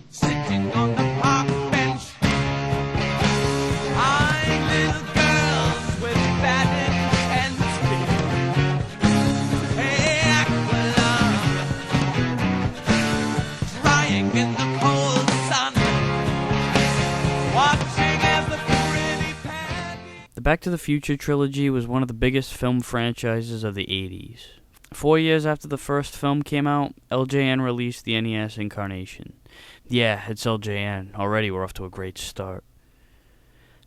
Sitting on the park bench, eyeing little girls with bad intensity. Hey, Aquila, drying in the cold sun, watching as the pretty Peggy. The Back to the Future trilogy was one of the biggest film franchises of the 80s. 4 years after the first film came out, LJN released the NES incarnation. Yeah, it's LJN. Already we're off to a great start.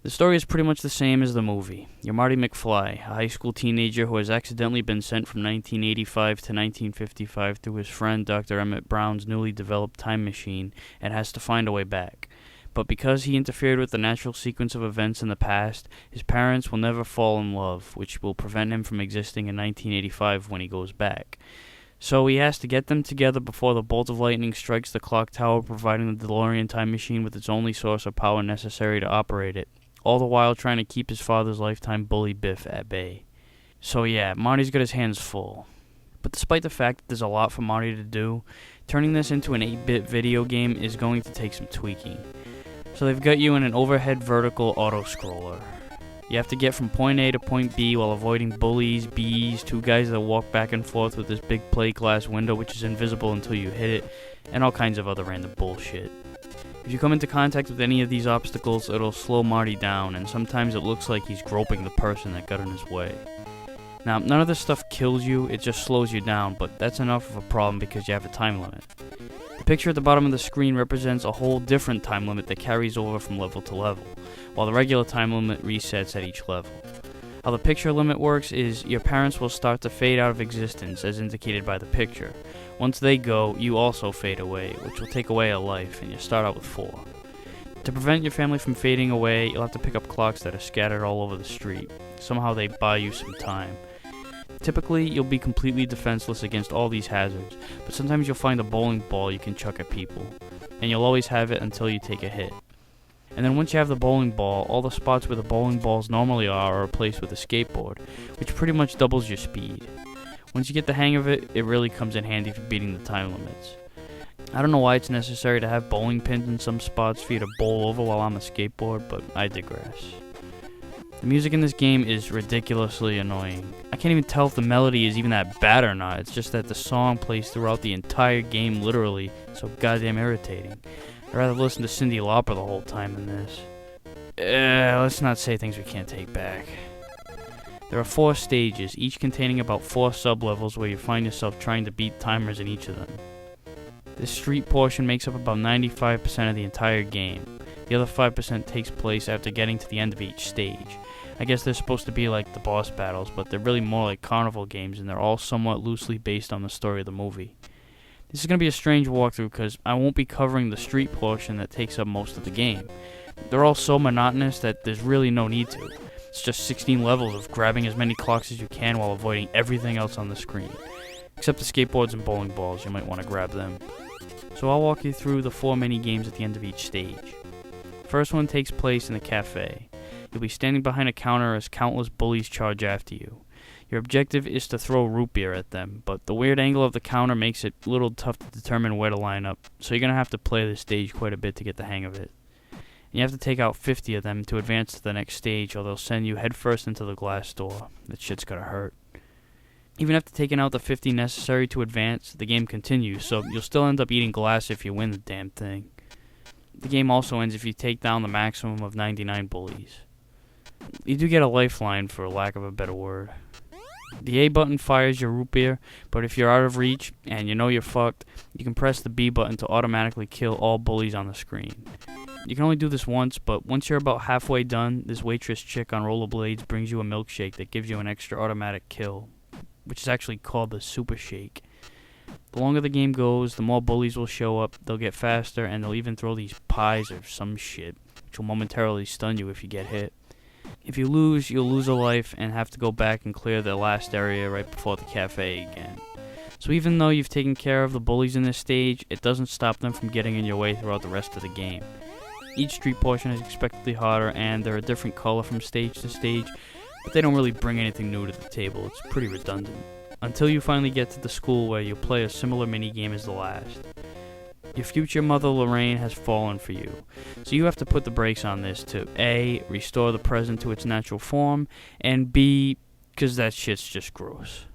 The story is pretty much the same as the movie. You're Marty McFly, a high school teenager who has accidentally been sent from 1985 to 1955 through his friend Dr. Emmett Brown's newly developed time machine and has to find a way back. But because he interfered with the natural sequence of events in the past, his parents will never fall in love, which will prevent him from existing in 1985 when he goes back. So he has to get them together before the bolt of lightning strikes the clock tower, providing the DeLorean time machine with its only source of power necessary to operate it, all the while trying to keep his father's lifetime bully Biff at bay. So yeah, Marty's got his hands full. But despite the fact that there's a lot for Marty to do, turning this into an 8-bit video game is going to take some tweaking. So they've got you in an overhead vertical auto-scroller. You have to get from point A to point B while avoiding bullies, bees, two guys that walk back and forth with this big plate glass window which is invisible until you hit it, and all kinds of other random bullshit. If you come into contact with any of these obstacles, it'll slow Marty down, and sometimes it looks like he's groping the person that got in his way. Now, none of this stuff kills you, it just slows you down, but that's enough of a problem because you have a time limit. The picture at the bottom of the screen represents a whole different time limit that carries over from level to level, while the regular time limit resets at each level. How the picture limit works is your parents will start to fade out of existence as indicated by the picture. Once they go, you also fade away, which will take away a life, and you start out with 4. To prevent your family from fading away, you'll have to pick up clocks that are scattered all over the street. Somehow they buy you some time. Typically, you'll be completely defenseless against all these hazards, but sometimes you'll find a bowling ball you can chuck at people, and you'll always have it until you take a hit. And then once you have the bowling ball, all the spots where the bowling balls normally are replaced with a skateboard, which pretty much doubles your speed. Once you get the hang of it, it really comes in handy for beating the time limits. I don't know why it's necessary to have bowling pins in some spots for you to bowl over while on a skateboard, but I digress. The music in this game is ridiculously annoying. I can't even tell if the melody is even that bad or not, it's just that the song plays throughout the entire game literally, so goddamn irritating. I'd rather listen to Cyndi Lauper the whole time than this. Let's not say things we can't take back. There are 4 stages, each containing about 4 sub-levels where you find yourself trying to beat timers in each of them. This street portion makes up about 95% of the entire game. The other 5% takes place after getting to the end of each stage. I guess they're supposed to be like the boss battles, but they're really more like carnival games, and they're all somewhat loosely based on the story of the movie. This is going to be a strange walkthrough because I won't be covering the street portion that takes up most of the game. They're all so monotonous that there's really no need to. It's just 16 levels of grabbing as many clocks as you can while avoiding everything else on the screen. Except the skateboards and bowling balls, you might want to grab them. So I'll walk you through the 4 mini games at the end of each stage. First one takes place in a cafe. You'll be standing behind a counter as countless bullies charge after you. Your objective is to throw root beer at them, but the weird angle of the counter makes it a little tough to determine where to line up, so you're going to have to play this stage quite a bit to get the hang of it. And you have to take out 50 of them to advance to the next stage, or they'll send you headfirst into the glass door. That shit's gotta hurt. Even after taking out the 50 necessary to advance, the game continues, so you'll still end up eating glass if you win the damn thing. The game also ends if you take down the maximum of 99 bullies. You do get a lifeline, for lack of a better word. The A button fires your root beer, but if you're out of reach, and you know you're fucked, you can press the B button to automatically kill all bullies on the screen. You can only do this once, but once you're about halfway done, this waitress chick on rollerblades brings you a milkshake that gives you an extra automatic kill, which is actually called the Super Shake. The longer the game goes, the more bullies will show up, they'll get faster, and they'll even throw these pies or some shit, which will momentarily stun you if you get hit. If you lose, you'll lose a life and have to go back and clear the last area right before the cafe again. So even though you've taken care of the bullies in this stage, it doesn't stop them from getting in your way throughout the rest of the game. Each street portion is expectedly harder, and they're a different color from stage to stage, but they don't really bring anything new to the table. It's pretty redundant. Until you finally get to the school where you'll play a similar minigame as the last. Your future mother Lorraine has fallen for you, so you have to put the brakes on this to A, restore the present to its natural form, and B, because that shit's just gross.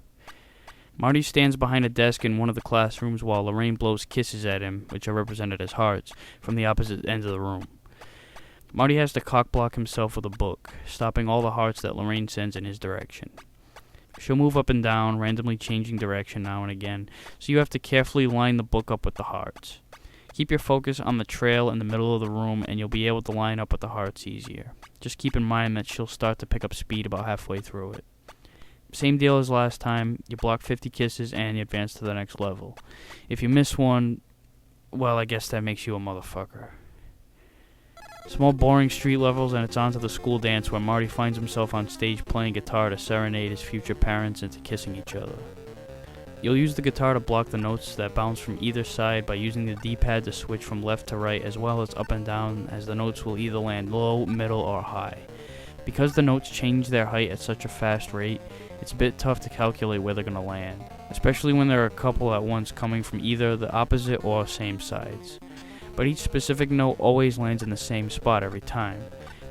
Marty stands behind a desk in one of the classrooms while Lorraine blows kisses at him, which are represented as hearts, from the opposite end of the room. Marty has to cockblock himself with a book, stopping all the hearts that Lorraine sends in his direction. She'll move up and down, randomly changing direction now and again, so you have to carefully line the book up with the hearts. Keep your focus on the trail in the middle of the room and you'll be able to line up with the hearts easier. Just keep in mind that she'll start to pick up speed about halfway through it. Same deal as last time, you block 50 kisses and you advance to the next level. If you miss one, well, I guess that makes you a motherfucker. Small boring street levels and it's on to the school dance where Marty finds himself on stage playing guitar to serenade his future parents into kissing each other. You'll use the guitar to block the notes that bounce from either side by using the D-pad to switch from left to right as well as up and down, as the notes will either land low, middle, or high. Because the notes change their height at such a fast rate, it's a bit tough to calculate where they're going to land, especially when there are a couple at once coming from either the opposite or same sides. But each specific note always lands in the same spot every time.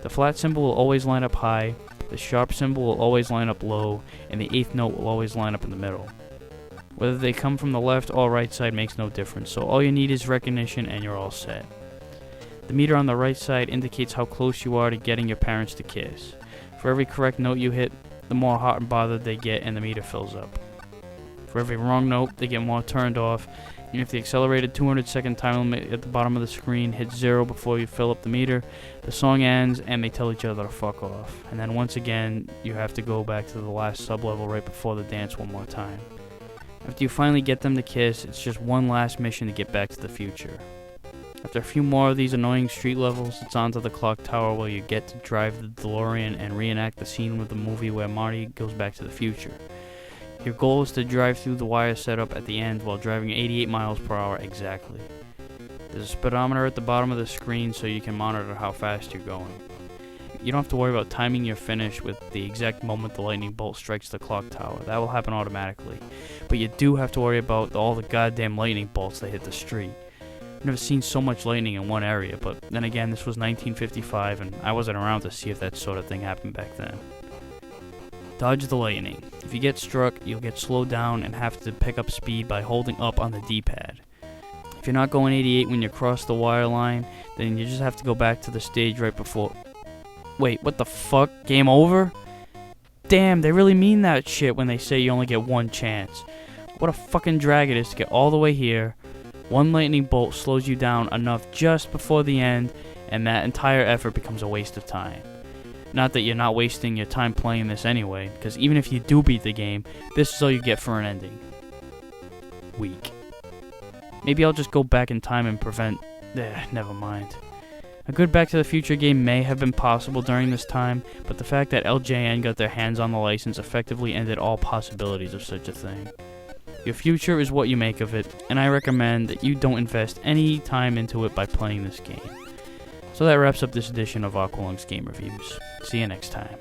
The flat symbol will always line up high, the sharp symbol will always line up low, and the eighth note will always line up in the middle. Whether they come from the left or right side makes no difference, so all you need is recognition and you're all set. The meter on the right side indicates how close you are to getting your parents to kiss. For every correct note you hit, the more hot and bothered they get and the meter fills up. For every wrong note, they get more turned off, and if the accelerated 200-second time limit at the bottom of the screen hits 0 before you fill up the meter, the song ends and they tell each other to fuck off. And then once again, you have to go back to the last sub-level right before the dance one more time. After you finally get them to kiss, it's just one last mission to get back to the future. After a few more of these annoying street levels, it's on to the clock tower where you get to drive the DeLorean and reenact the scene with the movie where Marty goes back to the future. Your goal is to drive through the wire setup at the end while driving 88 miles per hour exactly. There's a speedometer at the bottom of the screen so you can monitor how fast you're going. You don't have to worry about timing your finish with the exact moment the lightning bolt strikes the clock tower. That will happen automatically. But you do have to worry about all the goddamn lightning bolts that hit the street. I've never seen so much lightning in one area, but then again, this was 1955 and I wasn't around to see if that sort of thing happened back then. Dodge the lightning. If you get struck, you'll get slowed down and have to pick up speed by holding up on the D-pad. If you're not going 88 when you cross the wire line, then you just have to go back to the stage right before... Wait, what the fuck? Game over? Damn, they really mean that shit when they say you only get one chance. What a fucking drag it is to get all the way here. One lightning bolt slows you down enough just before the end, and that entire effort becomes a waste of time. Not that you're not wasting your time playing this anyway, because even if you do beat the game, this is all you get for an ending. Weak. Maybe I'll just go back in time and prevent... never mind. A good Back to the Future game may have been possible during this time, but the fact that LJN got their hands on the license effectively ended all possibilities of such a thing. Your future is what you make of it, and I recommend that you don't invest any time into it by playing this game. So that wraps up this edition of Aqualung's Game Reviews. See you next time.